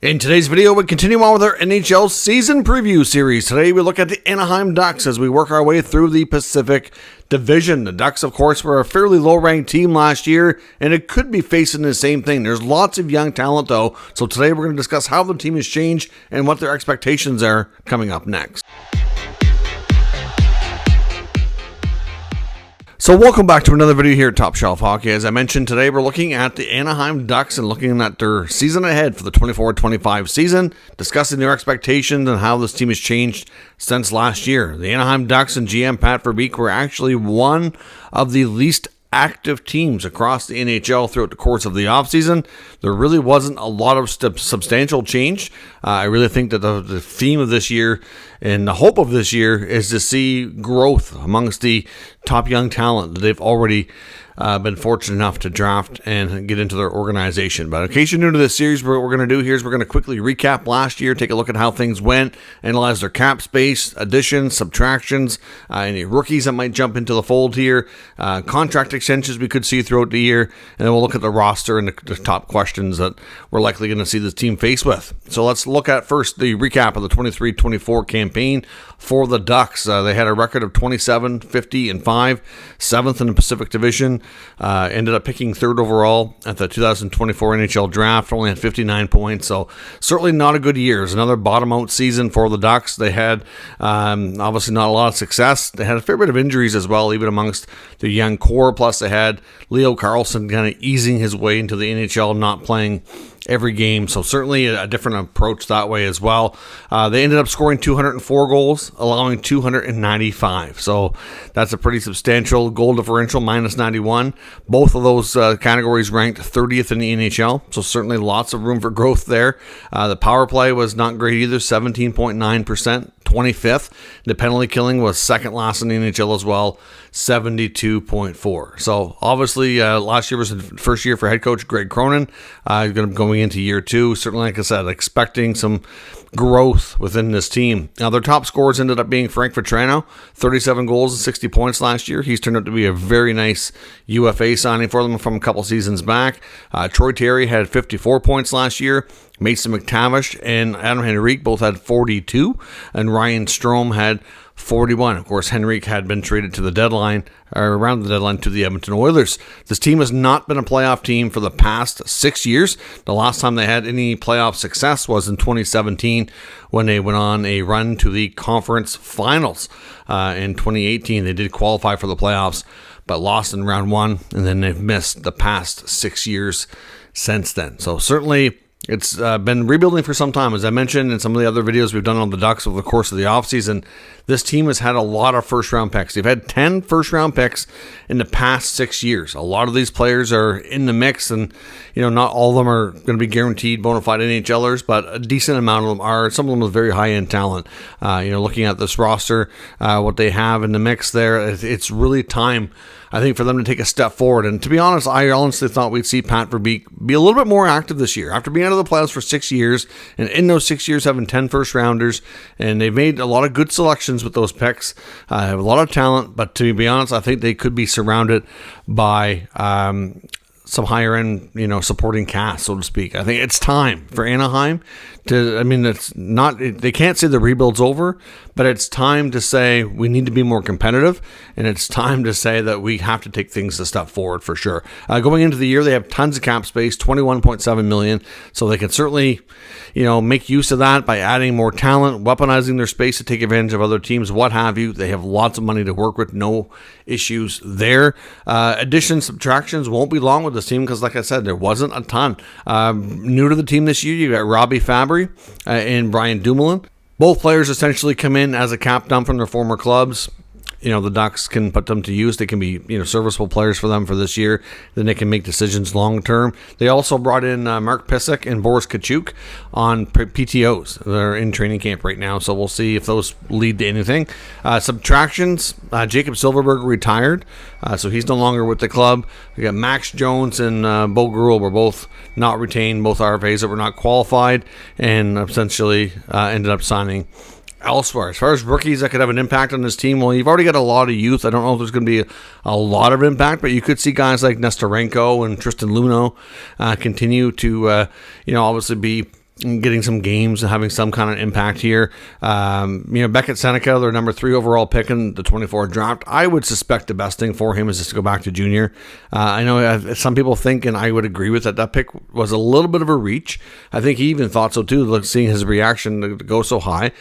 In today's video, we continue on with our NHL season preview series. Today, we look at the Anaheim Ducks as we work our way through the Pacific Division. The Ducks, of course, were a fairly low-ranked team last year, and it could be facing the same thing. There's lots of young talent, though, so today we're going to discuss how the team has changed and what their expectations are coming up next. So welcome back to another video here at Top Shelf Hockey. As I mentioned, today we're looking at the Anaheim Ducks and looking at their season ahead for the 24-25 season, discussing their expectations and how this team has changed since last year. The Anaheim Ducks and GM Pat Verbeek were actually one of the least active teams across the NHL throughout the course of the offseason. There really wasn't a lot of substantial change. I really think that the theme of this year and the hope of this year is to see growth amongst the top young talent that they've already been fortunate enough to draft and get into their organization. But in case you're new to this series, what we're going to do here is we're going to quickly recap last year, take a look at how things went, analyze their cap space, additions, subtractions, any rookies that might jump into the fold here, contract extensions we could see throughout the year, and then we'll look at the roster and the top questions that we're likely going to see this team face with. So let's look at first the recap of the 23-24 campaign for the Ducks. They had a record of 27-50-5, 7th in the Pacific Division. Ended up picking 3rd overall at the 2024 NHL draft, only had 59 points, so certainly not a good year. It's another bottom-out season for the Ducks. They had obviously not a lot of success. They had a fair bit of injuries as well, even amongst the young core, plus they had Leo Carlsson kind of easing his way into the NHL, not playing every game, so certainly a different approach that way as well. They ended up scoring 204 goals, allowing 295, so that's a pretty substantial goal differential, minus 91. Both of those categories ranked 30th in the NHL, so certainly lots of room for growth there. The power play was not great either, 17.9%. 25th. The penalty killing was second last in the NHL as well, 72.4. So obviously last year was the first year for head coach Greg Cronin. Going into year 2, certainly, like I said, expecting some growth within this team. Now their top scorers ended up being Frank Vatrano, 37 goals and 60 points last year. He's turned out to be a very nice UFA signing for them from a couple seasons back. Troy Terry had 54 points last year. Mason McTavish and Adam Henrique both had 42, and Ryan Strome had 41. Of course, Henrique had been traded to the deadline, or around the deadline, to the Edmonton Oilers. This team has not been a playoff team for the past 6 years. The last time they had any playoff success was in 2017 when they went on a run to the conference finals. In 2018, they did qualify for the playoffs, but lost in round 1, and then they've missed the past 6 years since then. So certainly, it's been rebuilding for some time. As I mentioned in some of the other videos we've done on the Ducks over the course of the offseason, this team has had a lot of first-round picks. They've had 10 first-round picks in the past 6 years. A lot of these players are in the mix, and not all of them are going to be guaranteed bona fide NHLers, but a decent amount of them are. Some of them with very high-end talent. Looking at this roster, what they have in the mix there, it's really time, I think, for them to take a step forward. And to be honest, I honestly thought we'd see Pat Verbeek be a little bit more active this year. After being out of the playoffs for 6 years, and in those 6 years having 10 first-rounders, and they've made a lot of good selections with those picks, have a lot of talent, but to be honest, I think they could be surrounded by some higher-end, supporting cast, so to speak. I think it's time for Anaheim it's not, they can't say the rebuild's over, but it's time to say we need to be more competitive, and it's time to say that we have to take things a step forward for sure. Going into the year, they have tons of cap space, $21.7 million, so they can certainly, make use of that by adding more talent, weaponizing their space to take advantage of other teams, what have you. They have lots of money to work with, no issues there. Additions, subtractions won't be long with this team because, like I said, there wasn't a ton. New to the team this year, you got Robbie Fabry and Brian Dumoulin. Both players essentially come in as a cap dump from their former clubs. The Ducks can put them to use. They can be, serviceable players for them for this year. Then they can make decisions long term. They also brought in Mark Pysyk and Boris Kachuk on PTOs. They're in training camp right now, so we'll see if those lead to anything. Subtractions, Jacob Silverberg retired, so he's no longer with the club. We got Max Jones and Bo Gruel were both not retained, both RFAs that were not qualified, and essentially ended up signing elsewhere. As far as rookies that could have an impact on this team, well, you've already got a lot of youth. I don't know if there's going to be a lot of impact, but you could see guys like Nestorenko and Tristan Luneau continue to, obviously be getting some games and having some kind of impact here. Beckett Seneca, their number 3 overall pick in the 24 draft. I would suspect the best thing for him is just to go back to junior. I know some people think, and I would agree with that pick was a little bit of a reach. I think he even thought so too, seeing his reaction to go so high.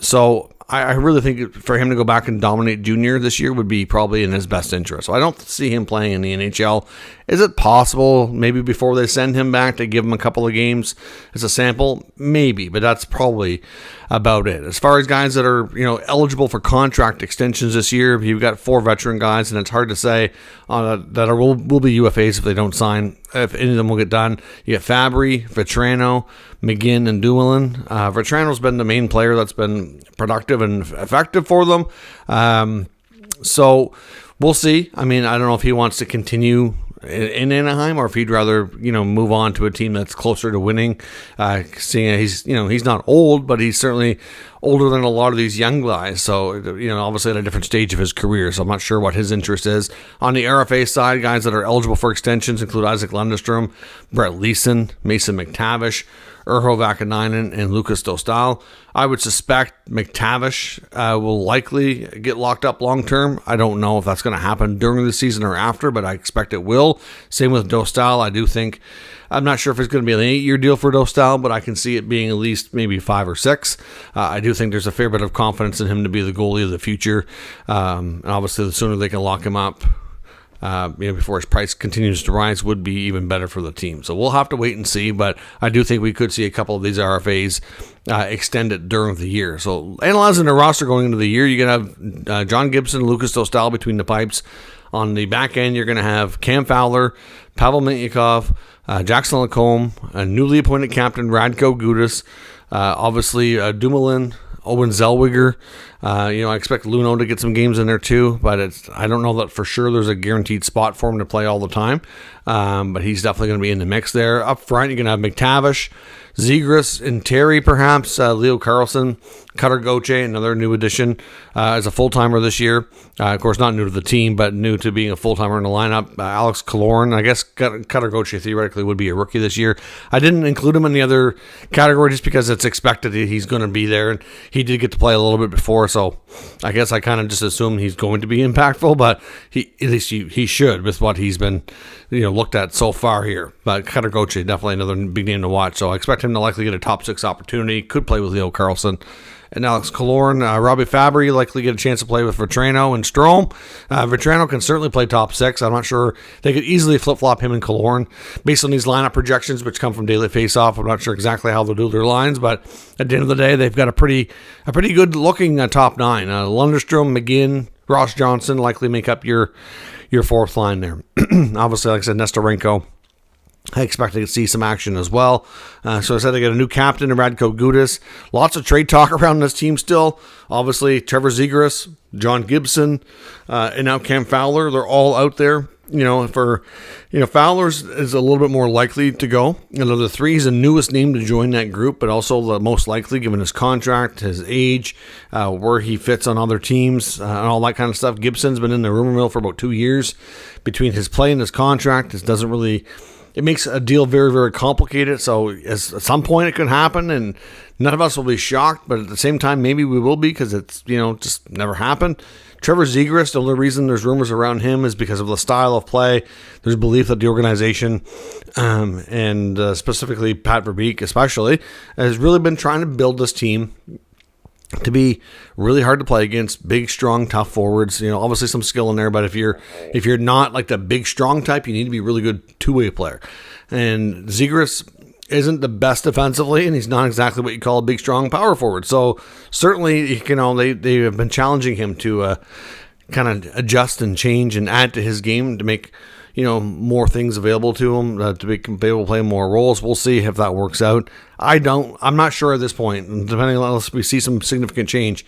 So I really think for him to go back and dominate junior this year would be probably in his best interest. So I don't see him playing in the NHL. Is it possible maybe before they send him back to give him a couple of games as a sample? Maybe, but that's probably about it. As far as guys that are eligible for contract extensions this year, you've got 4 veteran guys, and it's hard to say that will be UFAs if they don't sign. If any of them will get done. You get Fabry, Vetrano, McGinn, and Dumoulin. Vetrano's been the main player that's been productive and effective for them. So we'll see. I mean, I don't know if he wants to continue in Anaheim or if he'd rather move on to a team that's closer to winning. Seeing he's not old, but he's certainly older than a lot of these young guys. So obviously at a different stage of his career. So I'm not sure what his interest is. On the RFA side, guys that are eligible for extensions include Isaac Lundestrom, Brett Leeson, Mason McTavish, Urho Vakanainen, and Lucas Dostal. I would suspect McTavish will likely get locked up long term. I don't know if that's going to happen during the season or after, but I expect it will. Same with Dostal. I'm not sure if it's going to be an 8-year deal for Dostal, but I can see it being at least maybe 5 or 6. I do think there's a fair bit of confidence in him to be the goalie of the future. And obviously, the sooner they can lock him up, before his price continues to rise, would be even better for the team. So we'll have to wait and see, but I do think we could see a couple of these RFAs extended during the year. So analyzing the roster going into the year, you're going to have John Gibson, Lucas Dostal between the pipes. On the back end, you're going to have Cam Fowler, Pavel Mintyukov, Jackson Lacombe, a newly appointed captain, Radko Gudas, obviously Dumoulin, Owen Zellweger. I expect Luno to get some games in there too, but I don't know that for sure there's a guaranteed spot for him to play all the time. But he's definitely going to be in the mix there. Up front, you're going to have McTavish, Zegras, and Terry perhaps, Leo Carlson, Cutter Gauthier, another new addition as a full-timer this year. Of course, not new to the team, but new to being a full-timer in the lineup. Alex Killorn, I guess Cutter Gauthier theoretically would be a rookie this year. I didn't include him in the other category just because it's expected he's going to be there, and he did get to play a little bit before, so I guess I kind of just assumed he's going to be impactful, but at least he should with what he's been looked at so far here. But Cutter Gauthier, definitely another big name to watch, so I expect him to likely get a top 6 opportunity. Could play with Leo Carlson and Alex Killorn. Robbie Fabry likely get a chance to play with Vetrano and Strome. Vetrano can certainly play top 6. I'm not sure. They could easily flip-flop him and Killorn based on these lineup projections, which come from Daily Faceoff. I'm not sure exactly how they'll do their lines, but at the end of the day, they've got a pretty good-looking top 9. Lundestrom, McGinn, Ross Johnson likely make up your 4th line there. Obviously, like I said, Nestorenko, I expect to see some action as well. So I said they got a new captain in Radko Gudas. Lots of trade talk around this team still. Obviously, Trevor Zegras, John Gibson, and now Cam Fowler. They're all out there. Fowler's is a little bit more likely to go. Of the 3, he's the newest name to join that group, but also the most likely given his contract, his age, where he fits on other teams, and all that kind of stuff. Gibson's been in the rumor mill for about 2 years. Between his play and his contract, it makes a deal very, very complicated. So at some point it could happen, and none of us will be shocked, but at the same time, maybe we will be because it's, just never happened. Trevor Zegras, the only reason there's rumors around him is because of the style of play. There's belief that the organization, and specifically Pat Verbeek especially, has really been trying to build this team to be really hard to play against, big, strong, tough forwards. Obviously some skill in there, but if you're not like the big, strong type, you need to be a really good two-way player. And Zegras isn't the best defensively, and he's not exactly what you call a big, strong power forward. So certainly, they have been challenging him to kind of adjust and change and add to his game to make more things available to him, to be able to play more roles. We'll see if that works out. I'm not sure at this point, depending on unless we see some significant change,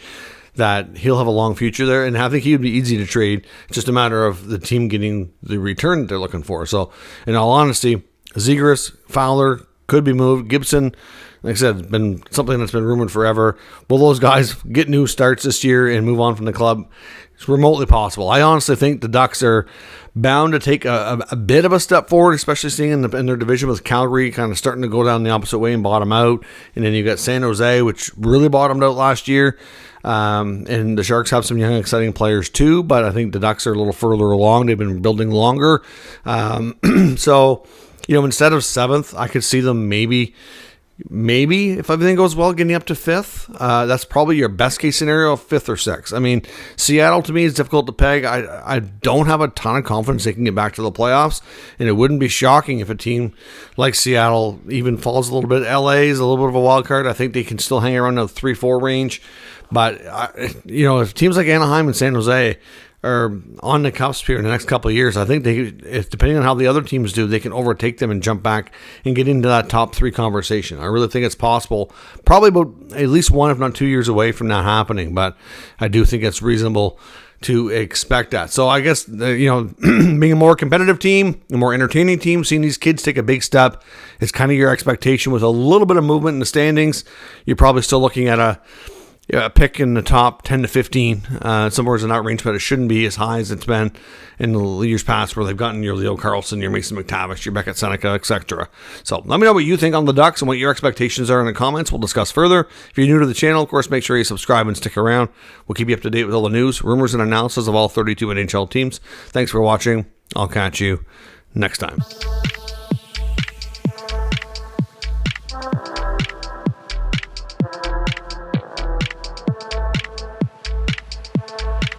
that he'll have a long future there, and I think he would be easy to trade. It's just a matter of the team getting the return that they're looking for. So, in all honesty, Zegras, Fowler could be moved. Gibson, like I said, it's been something that's been rumored forever. Will those guys get new starts this year and move on from the club? it's remotely possible. I honestly think the Ducks are bound to take a bit of a step forward, especially seeing in their division with Calgary kind of starting to go down the opposite way and bottom out. And then you got San Jose, which really bottomed out last year. And the Sharks have some young, exciting players too, but I think the Ducks are a little further along. They've been building longer. So, instead of 7th, I could see them maybe, if everything goes well, getting up to 5th. That's probably your best case scenario, 5th or 6th. I mean, Seattle to me is difficult to peg. I don't have a ton of confidence they can get back to the playoffs, and it wouldn't be shocking if a team like Seattle even falls a little bit. LA is a little bit of a wild card. I think they can still hang around the 3-4 range. But, if teams like Anaheim and San Jose are on the cusp here in the next couple of years, I think depending on how the other teams do, they can overtake them and jump back and get into that top 3 conversation. I really think it's possible, probably about at least 1, if not 2 years away from that happening, but I do think it's reasonable to expect that. So I guess, being a more competitive team, a more entertaining team, seeing these kids take a big step is kind of your expectation. With a little bit of movement in the standings, you're probably still looking at a pick in the top 10 to 15, somewhere in that range, but it shouldn't be as high as it's been in the years past where they've gotten your Leo Carlson, your Mason McTavish, your Beckett Seneca, etc. So let me know what you think on the Ducks and what your expectations are in the comments. We'll discuss further. If you're new to the channel, of course, make sure you subscribe and stick around. We'll keep you up to date with all the news, rumors, and analysis of all 32 NHL teams. Thanks for watching. I'll catch you next time.